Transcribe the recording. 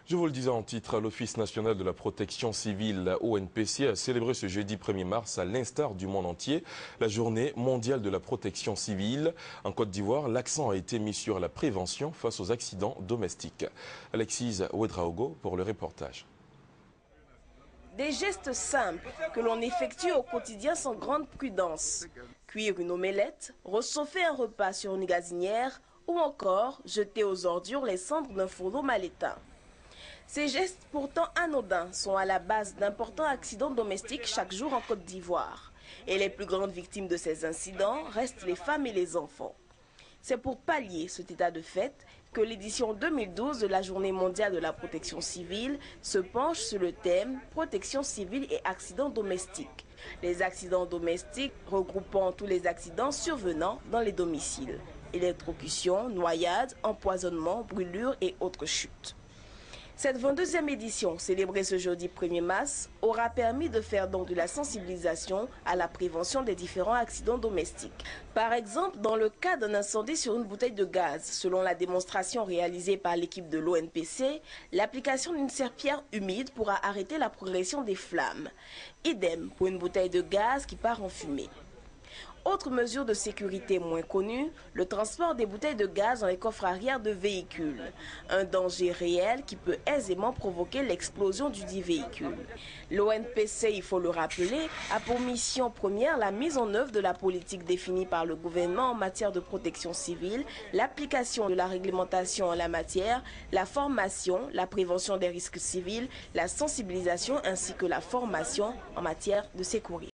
Je vous le disais en titre, l'Office national de la protection civile, la ONPC, a célébré ce jeudi 1er mars, à l'instar du monde entier, la journée mondiale de la protection civile. En Côte d'Ivoire, l'accent a été mis sur la prévention face aux accidents domestiques. Alexis Ouedraogo pour le reportage. Des gestes simples que l'on effectue au quotidien sans grande prudence. Cuire une omelette, réchauffer un repas sur une gazinière ou encore jeter aux ordures les cendres d'un fourneau mal éteint. Ces gestes pourtant anodins sont à la base d'importants accidents domestiques chaque jour en Côte d'Ivoire. Et les plus grandes victimes de ces incidents restent les femmes et les enfants. C'est pour pallier cet état de fait que l'édition 2012 de la Journée mondiale de la protection civile se penche sur le thème « Protection civile et accidents domestiques ». Les accidents domestiques regroupant tous les accidents survenant dans les domiciles. Électrocution, noyade, empoisonnement, brûlure et autres chutes. Cette 22e édition, célébrée ce jeudi 1er mars, aura permis de faire donc de la sensibilisation à la prévention des différents accidents domestiques. Par exemple, dans le cas d'un incendie sur une bouteille de gaz, selon la démonstration réalisée par l'équipe de l'ONPC, l'application d'une serpillière humide pourra arrêter la progression des flammes. Idem pour une bouteille de gaz qui part en fumée. Autre mesure de sécurité moins connue, le transport des bouteilles de gaz dans les coffres arrière de véhicules. Un danger réel qui peut aisément provoquer l'explosion du dit véhicule. L'ONPC, il faut le rappeler, a pour mission première la mise en œuvre de la politique définie par le gouvernement en matière de protection civile, l'application de la réglementation en la matière, la formation, la prévention des risques civils, la sensibilisation ainsi que la formation en matière de secourisme.